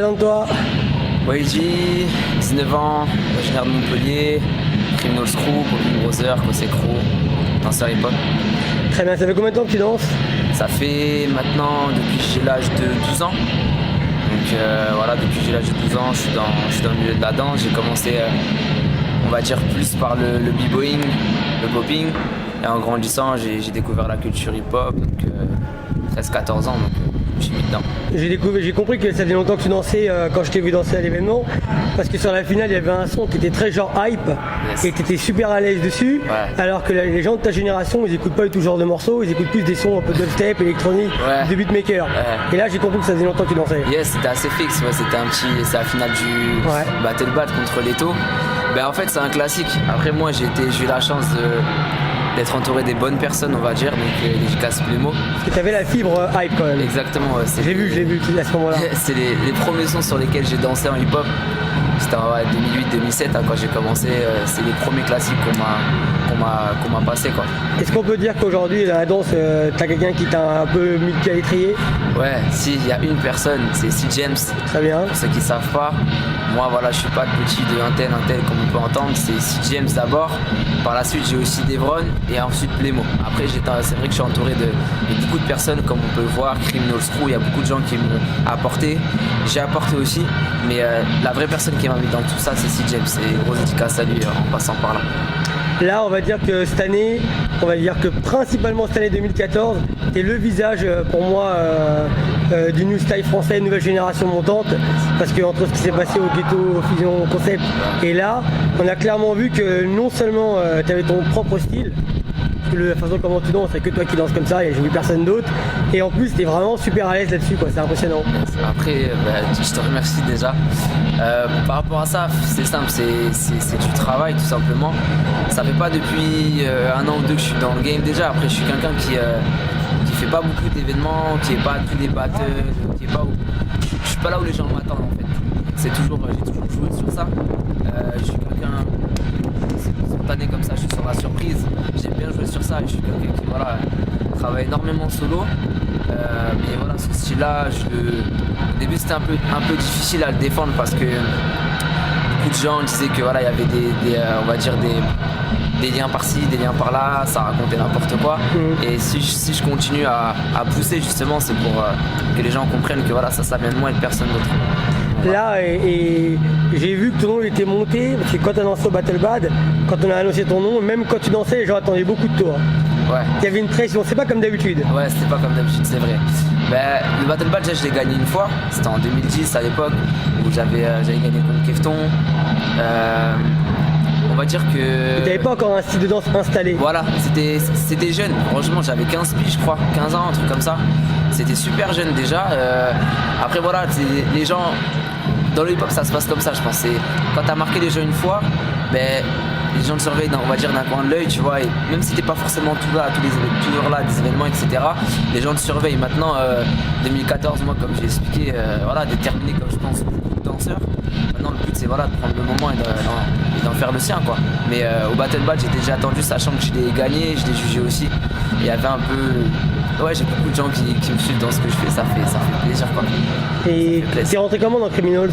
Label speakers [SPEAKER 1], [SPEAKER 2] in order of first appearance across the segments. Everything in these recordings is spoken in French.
[SPEAKER 1] Présente-toi.
[SPEAKER 2] YG, 19 ans, originaire de Montpellier, Criminal Crew, Popping Brothers, Cosec Crew, danseur hip-hop.
[SPEAKER 1] Très bien, ça fait combien de temps que tu danses?
[SPEAKER 2] Ça fait maintenant depuis que j'ai l'âge de 12 ans. Donc voilà, depuis que j'ai l'âge de 12 ans, je suis dans le milieu de la danse. J'ai commencé, on va dire, plus par le b-boying, le popping. Et en grandissant, j'ai découvert la culture hip-hop, donc 13-14 ans. Donc, je suis mis dedans.
[SPEAKER 1] J'ai compris que ça faisait longtemps que tu dansais quand je t'ai vu danser à l'événement, parce que sur la finale il y avait un son qui était très genre hype,
[SPEAKER 2] Yes.
[SPEAKER 1] et tu étais super à l'aise dessus,
[SPEAKER 2] Ouais.
[SPEAKER 1] alors que les gens de ta génération ils écoutent pas tout genre de morceaux, ils écoutent plus des sons un peu dubstep, électronique,
[SPEAKER 2] Ouais.
[SPEAKER 1] de beatmaker.
[SPEAKER 2] Ouais.
[SPEAKER 1] Et là j'ai compris que ça faisait longtemps que tu dansais.
[SPEAKER 2] Yes, c'était assez fixe, ouais, c'est la finale du
[SPEAKER 1] Ouais.
[SPEAKER 2] Battle Bat contre Leto. Ben, en fait c'est un classique. Après moi j'ai eu la chance d'être entouré des bonnes personnes, on va dire, donc dédicace Plémo.
[SPEAKER 1] Parce que tu avais la fibre hype quand même.
[SPEAKER 2] Exactement, ouais,
[SPEAKER 1] Je l'ai vu à ce moment-là.
[SPEAKER 2] c'est les premiers sons sur lesquels j'ai dansé en hip-hop. C'était en 2008-2007 quand j'ai commencé, c'est les premiers classiques qu'on m'a passé quoi.
[SPEAKER 1] Est-ce qu'on peut dire qu'aujourd'hui dans la danse t'as quelqu'un qui t'a un peu mis le pied à l'étrier?
[SPEAKER 2] Ouais, si, il y a une personne, c'est C. James.
[SPEAKER 1] Très bien.
[SPEAKER 2] Pour ceux qui savent pas, moi voilà, je suis pas le petit de un tel comme on peut entendre, c'est C. James d'abord. Par la suite j'ai aussi Devron et ensuite Plémo. Après c'est vrai que je suis entouré de beaucoup de personnes comme on peut voir, Criminal Crew, il y a beaucoup de gens qui m'ont apporté. J'ai apporté aussi, mais la vraie personne qui m'a mis dans tout ça c'est C. James et gros dédicace à lui en passant par là.
[SPEAKER 1] Là, on va dire que cette année, principalement cette année 2014, t'es le visage pour moi du new style français, nouvelle génération montante, parce que entre ce qui s'est passé au Ghetto Fusion Concept et là, on a clairement vu que non seulement tu avais ton propre style, parce que la façon comment tu danses, c'est que toi qui danses comme ça, et j'ai vu personne d'autre, et en plus t'es vraiment super à l'aise là-dessus, quoi, c'est impressionnant.
[SPEAKER 2] Après, je te remercie déjà. Par rapport à ça, c'est simple, c'est du travail tout simplement. Ça fait pas depuis 1 an ou 2 que je suis dans le game déjà. Après, je suis quelqu'un qui fait pas beaucoup d'événements, qui est pas à tous les battles, je suis pas là où les gens m'attendent en fait. J'ai toujours joué sur ça. Je suis quelqu'un spontané comme ça, je suis sur la surprise. J'aime bien jouer sur ça. Je suis quelqu'un qui travaille énormément solo. Mais voilà, ce style-là, au début c'était un peu difficile à le défendre parce que beaucoup de gens disaient que voilà, il y avait on va dire des liens par-ci, des liens par-là, ça racontait n'importe quoi. Et si je continue à pousser justement, c'est pour que les gens comprennent que voilà, ça vient de moi et de personne d'autre.
[SPEAKER 1] Là, et j'ai vu que ton nom était monté, parce que quand tu as dansé au Battle Bad, quand on a annoncé ton nom, même quand tu dansais, les gens attendaient beaucoup de toi.
[SPEAKER 2] Ouais.
[SPEAKER 1] Il y avait une pression, c'est pas comme d'habitude.
[SPEAKER 2] Ouais, c'était pas comme d'habitude, c'est vrai. Le Battle Bad, je l'ai gagné une fois, c'était en 2010 à l'époque, où j'avais gagné contre Kefton. On va dire que...
[SPEAKER 1] Tu n'avais pas encore un style de danse installé.
[SPEAKER 2] Voilà, c'était jeune, franchement j'avais 15 piges je crois, 15 ans, un truc comme ça. C'était super jeune déjà. Après voilà, les gens, dans le hip-hop ça se passe comme ça je pense. Quand t'as marqué les gens une fois, les gens te surveillent on va dire d'un coin de l'œil, tu vois, et même si t'es pas forcément toujours là, des événements, etc., les gens te surveillent. Maintenant, 2014, moi, comme j'ai expliqué, voilà, déterminé comme je pense beaucoup de danseurs. Maintenant, le but, c'est voilà, de prendre le moment et d'en faire le sien, quoi. Mais au Battle Bat, j'étais déjà attendu, sachant que je l'ai gagné, je l'ai jugé aussi. Et il y avait un peu... Ouais, j'ai beaucoup de gens qui me suivent dans ce que je fais, ça fait plaisir, quoi.
[SPEAKER 1] Et t'es rentré comment dans Criminals?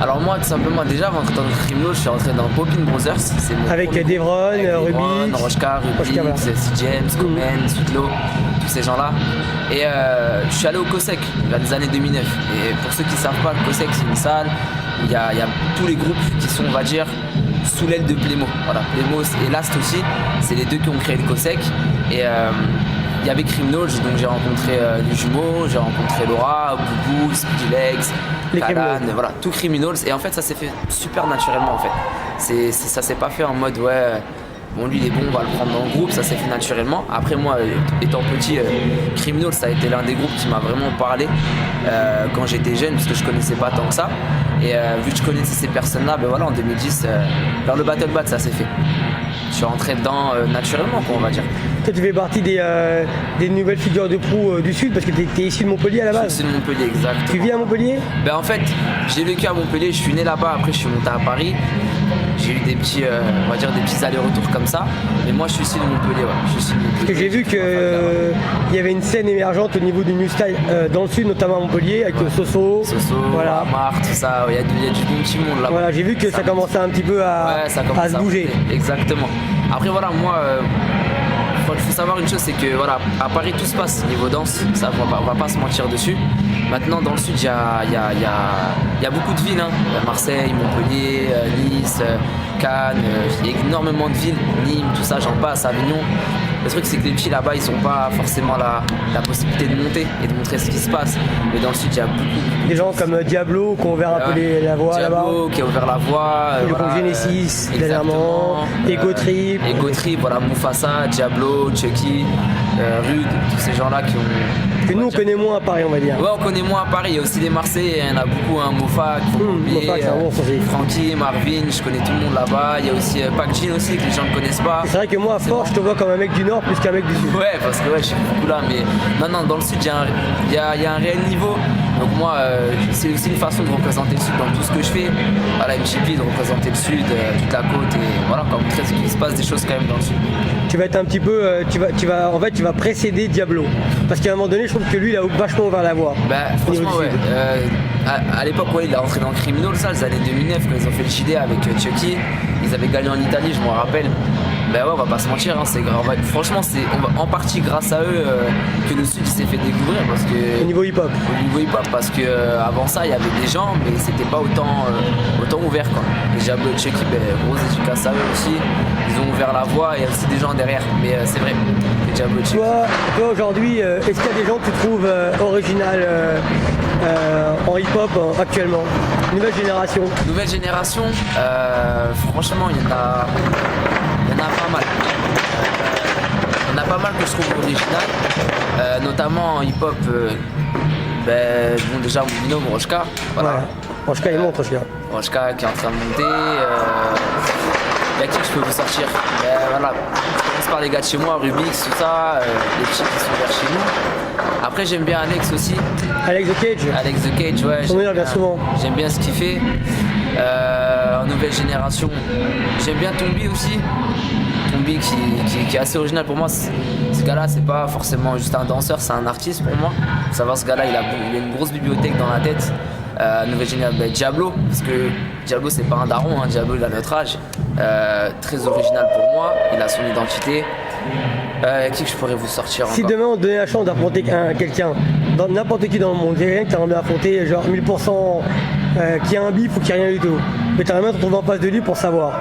[SPEAKER 2] Alors moi, tout simplement, déjà, avant d'entrer dans Criminal, je suis rentré dans Popping Brothers.
[SPEAKER 1] Avec Devron, Rubik,
[SPEAKER 2] Roshka, Rubik, C. James, Comen, Sweetlo, tous ces gens-là. Et je suis allé au COSEC vers les années 2009. Et pour ceux qui ne savent pas, le COSEC, c'est une salle où il y a tous les groupes qui sont, on va dire, sous l'aile de Plémo. Voilà, Plémo et Last aussi, c'est les deux qui ont créé le COSEC. Et il y avait Criminals, donc j'ai rencontré les jumeaux, j'ai rencontré Laura, Boubou, Speedy Legs, Kalan, voilà, tout Criminals. Et en fait, ça s'est fait super naturellement en fait. Ça s'est pas fait en mode ouais, bon lui il est bon, on va le prendre dans le groupe, ça s'est fait naturellement. Après moi, étant petit, Criminals, ça a été l'un des groupes qui m'a vraiment parlé quand j'étais jeune, parce que je connaissais pas tant que ça. Et vu que je connaissais ces personnes-là, voilà, en 2010, vers le Battle Bat, ça s'est fait. Je suis rentré dedans naturellement, quoi, on va dire.
[SPEAKER 1] Toi, tu fais partie des nouvelles figures de proue du Sud parce que tu es issu de Montpellier à la base.
[SPEAKER 2] Je suis de Montpellier, exact.
[SPEAKER 1] Tu vis à Montpellier?
[SPEAKER 2] Ben en fait, j'ai vécu à Montpellier, je suis né là-bas, après je suis monté à Paris. J'ai eu des petits, on va dire des petits allers-retours comme ça. Mais moi je suis issu de Montpellier, ouais. Je suis issu de Montpellier.
[SPEAKER 1] Parce que j'ai vu qu'il y avait une scène émergente au niveau du New Style dans le Sud, notamment à Montpellier, avec Soso,
[SPEAKER 2] voilà. Amar, tout ça, il y a du bon petit monde là-bas.
[SPEAKER 1] Voilà, j'ai vu que ça commençait un petit peu à se bouger.
[SPEAKER 2] Exactement. Après voilà, moi, il faut savoir une chose, c'est que voilà, à Paris tout se passe niveau danse, ça on va pas se mentir dessus. Maintenant dans le Sud il y a beaucoup de villes, hein. Marseille, Montpellier, Nice, Cannes, il y a énormément de villes, Nîmes, tout ça, j'en passe, Avignon. Le truc c'est que les petits là-bas ils n'ont pas forcément la possibilité de monter et de montrer ce qui se passe. Mais dans le Sud il y a beaucoup.
[SPEAKER 1] Des gens comme Diablo qui ont ouvert un peu la voie là-bas.
[SPEAKER 2] Diablo qui a ouvert la voie.
[SPEAKER 1] Le groupe Genesis, dernièrement. Ego Trip.
[SPEAKER 2] Ego Trip, voilà, Mufasa, Diablo, Chucky, Rude, tous ces gens-là qui ont.
[SPEAKER 1] Que nous on connaît moins à Paris, on va dire.
[SPEAKER 2] Ouais, on connaît moins à Paris. Il y a aussi des Marseillais, il y en a beaucoup, hein, Mofa, Francky, Marvin, je connais tout le monde là-bas. Il y a aussi Pac Jean aussi que les gens ne connaissent pas.
[SPEAKER 1] C'est vrai que moi à Fort, je te vois comme un mec du Nord plus qu'un mec du Sud.
[SPEAKER 2] Ouais, parce que ouais, je suis beaucoup là, mais non, dans le Sud, il y a un réel niveau. Donc moi, c'est aussi une façon de représenter le Sud dans tout ce que je fais. Voilà, MGP, de représenter le Sud, toute la côte et voilà, quand montrer ce qu'il se passe des choses quand même dans le Sud.
[SPEAKER 1] Tu vas être un petit peu, tu vas précéder Diablo. Parce qu'à un moment donné, je trouve que lui, il a vachement ouvert la voie.
[SPEAKER 2] Bah, franchement, ouais. À l'époque, ouais, il est rentré dans le Criminal, ça, les années 2009, quand ils ont fait le JD avec Chucky. Ils avaient gagné en Italie, je m'en rappelle. Ben ouais, on va pas se mentir, hein, c'est grave. Franchement, c'est en partie grâce à eux que le Sud s'est fait découvrir parce que.
[SPEAKER 1] Au niveau hip-hop.
[SPEAKER 2] Au niveau hip-hop, parce que avant ça, il y avait des gens, mais c'était pas autant ouvert quoi. Les Diablo et Chucky, ben, grosse dédicace à eux aussi. Ils ont ouvert la voie et il y a aussi des gens derrière. Mais c'est vrai, les Diablo et Chucky.
[SPEAKER 1] Toi aujourd'hui, est-ce qu'il y a des gens que tu trouves original en hip-hop actuellement? Nouvelle génération.
[SPEAKER 2] Nouvelle génération, franchement, il y en a pas mal. Il y en a pas mal que je trouve original, notamment en hip-hop. Bon, déjà mon binôme Rochka. Voilà.
[SPEAKER 1] Ouais. Rochka il monte,
[SPEAKER 2] Rochka qui est en train de monter. Il y a qui je peux vous sortir? Voilà. Je commence par les gars de chez moi, Rubix, tout ça, les petits qui sont vers chez nous. Après j'aime bien Alex aussi.
[SPEAKER 1] Alex the Cage.
[SPEAKER 2] Alex the Cage, ouais.
[SPEAKER 1] J'aime
[SPEAKER 2] bien ce qu'il fait. En nouvelle génération, j'aime bien Tombi aussi. Tombi qui est assez original pour moi. Ce gars-là, c'est pas forcément juste un danseur, c'est un artiste pour moi. Faut savoir, ce gars-là, il a une grosse bibliothèque dans la tête. Nouvelle génération, Diablo, parce que Diablo, c'est pas un daron, hein. Diablo, il a notre âge. Très original pour moi, il a son identité. Qui que je pourrais vous sortir
[SPEAKER 1] Si
[SPEAKER 2] encore?
[SPEAKER 1] demain on te donnait la chance d'affronter quelqu'un, n'importe qui dans le monde, quelqu'un que tu aimerais affronter, genre 1000%, qui a un bif ou qui a rien du tout, mais tu aimerais bien te retrouver en face de lui pour savoir.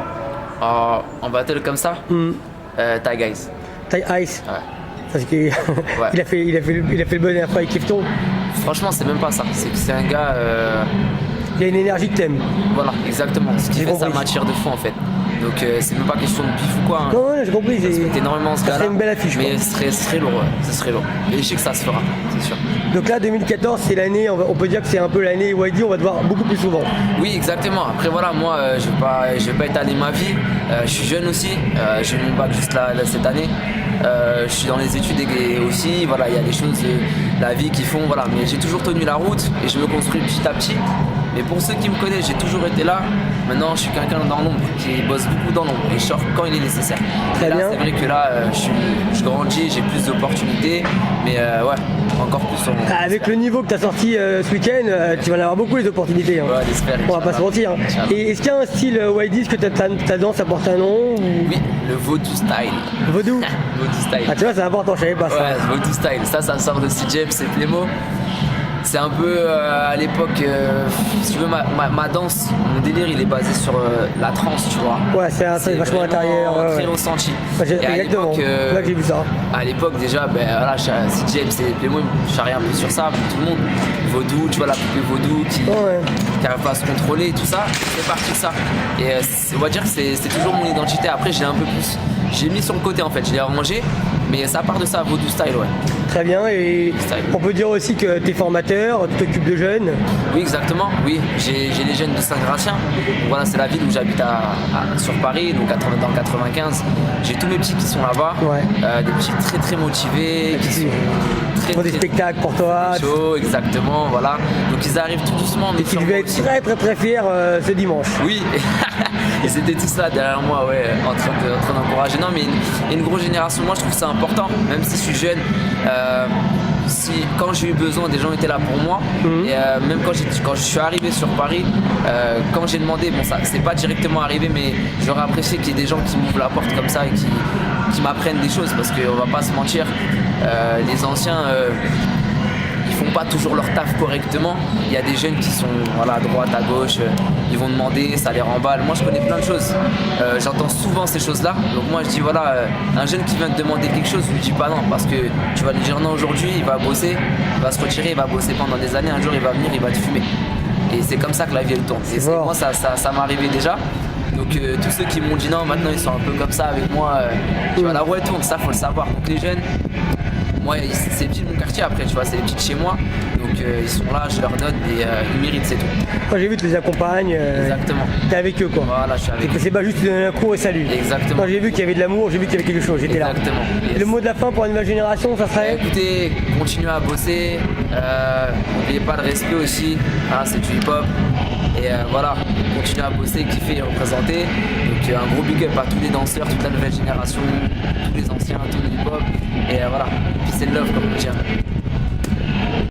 [SPEAKER 2] En battle comme ça, Ty Guys.
[SPEAKER 1] Ty Ice.
[SPEAKER 2] Ouais.
[SPEAKER 1] Parce qu'il
[SPEAKER 2] ouais.
[SPEAKER 1] il a fait le bon dernière fois avec Clifton.
[SPEAKER 2] Franchement, c'est même pas ça. C'est un gars.
[SPEAKER 1] Il a une énergie que t'aimes.
[SPEAKER 2] Voilà, exactement. Ce qui fait ça m'attire de fou en fait. Donc c'est même pas question de bif ou quoi. Hein.
[SPEAKER 1] Non, j'ai compris.
[SPEAKER 2] Je respecte énormément ce gars-là.
[SPEAKER 1] Ça serait une belle affiche.
[SPEAKER 2] Mais ce serait lourd, ouais. Ce serait lourd. Et je sais que ça se fera, c'est sûr.
[SPEAKER 1] Donc là, 2014, c'est l'année, on peut dire que c'est un peu l'année YD, on va te voir beaucoup plus souvent.
[SPEAKER 2] Oui, exactement. Après voilà, moi, je vais pas étaler ma vie. Je suis jeune aussi. J'ai eu mon bac juste là cette année. Je suis dans les études aussi. Voilà, il y a des choses de la vie qui font. Voilà, mais j'ai toujours tenu la route et je me construis petit à petit. Mais pour ceux qui me connaissent, j'ai toujours été là. Maintenant, je suis quelqu'un dans l'ombre, qui bosse beaucoup dans l'ombre et je sors quand il est nécessaire.
[SPEAKER 1] Très
[SPEAKER 2] et là,
[SPEAKER 1] bien.
[SPEAKER 2] c'est vrai que là, je grandis, j'ai plus d'opportunités, mais ouais, encore plus sur mon.
[SPEAKER 1] Avec le niveau que tu as sorti ce week-end, tu vas en avoir beaucoup les opportunités. Hein.
[SPEAKER 2] Ouais, j'espère.
[SPEAKER 1] On va pas se mentir. Et est-ce qu'il y a un style YD, est-ce que ta danse apporte un nom ou...
[SPEAKER 2] Oui, le Vodou Style.
[SPEAKER 1] Vaudou.
[SPEAKER 2] Vodou Style.
[SPEAKER 1] Ah tu vois, c'est important, je savais pas ça.
[SPEAKER 2] Ouais, Vodou Style. Ça sort de CJM, c'est Plémo. C'est un peu à l'époque, si tu veux, ma danse, mon délire il est basé sur la trance, tu vois.
[SPEAKER 1] Ouais, c'est vachement intérieur.
[SPEAKER 2] Très ressenti.
[SPEAKER 1] Exactement, là que j'ai vu ça.
[SPEAKER 2] À l'époque déjà, ben voilà, CJM, c'est Plémo, je charrie un peu sur ça, pour tout le monde. Vaudou, tu vois la poupée Vaudou qui n'arrive pas à se contrôler, tout ça, c'est parti de ça. Et on va dire que c'est toujours mon identité. Après, j'ai un peu plus, j'ai mis sur le côté en fait, je l'ai arrangé. Mais ça part de ça, Vodou Style, ouais.
[SPEAKER 1] Très bien, et on peut dire aussi que tu es formateur, tu t'occupes de jeunes.
[SPEAKER 2] Oui, exactement, oui. J'ai les jeunes de Saint-Gratien. Voilà, c'est la ville où j'habite sur Paris, donc dans le 95. J'ai tous mes petits qui sont là-bas, des petits très très motivés, qui sont
[SPEAKER 1] pour des spectacles pour toi.
[SPEAKER 2] Chaud, exactement, voilà. Donc ils arrivent tout doucement.
[SPEAKER 1] Et tu devais être très très très fier ce dimanche.
[SPEAKER 2] Oui, et c'était tout ça derrière moi, ouais, en train d'encourager. Non, mais une grosse génération, moi je trouve ça important, même si je suis jeune. Quand j'ai eu besoin, des gens étaient là pour moi. Et même quand je suis arrivé sur Paris, quand j'ai demandé, bon ça c'est pas directement arrivé, mais j'aurais apprécié qu'il y ait des gens qui m'ouvrent la porte comme ça et qui m'apprennent des choses, parce qu'on va pas se mentir, les anciens ils font pas toujours leur taf correctement. Il y a des jeunes qui sont à droite, à gauche, ils vont demander, ça les remballe. Moi je connais plein de choses, j'entends souvent ces choses-là. Donc moi je dis un jeune qui vient te demander quelque chose, je lui dis pas non, parce que tu vas lui dire non aujourd'hui, il va bosser, il va se retirer, il va bosser pendant des années, un jour il va venir, il va te fumer. Et c'est comme ça que la vie elle tourne. Et moi ça m'est arrivé déjà. Donc tous ceux qui m'ont dit non, maintenant ils sont un peu comme ça avec moi, tu vois, la roue elle tourne, ça faut le savoir. Donc les jeunes, moi c'est les petits de mon quartier après, tu vois, c'est les petits de chez moi. Donc ils sont là, je leur donne et ils méritent, c'est tout.
[SPEAKER 1] Moi j'ai vu que tu les accompagnes,
[SPEAKER 2] exactement.
[SPEAKER 1] T'es avec eux quoi.
[SPEAKER 2] Voilà, je suis avec eux.
[SPEAKER 1] C'est pas juste tu donnes un cours et salut.
[SPEAKER 2] Exactement.
[SPEAKER 1] Moi j'ai vu qu'il y avait de l'amour, j'ai vu qu'il y avait quelque chose, j'étais là.
[SPEAKER 2] Exactement. Yes.
[SPEAKER 1] Le mot de la fin pour la nouvelle génération, ça serait
[SPEAKER 2] écoutez, continuez à bosser, n'oubliez pas le respect aussi, c'est du hip-hop. Et voilà, continuez à bosser, kiffer et représenter. Donc un gros big up à tous les danseurs, toute la nouvelle génération, tous les anciens, tout le hip-hop. Et voilà, peace and love comme on dit.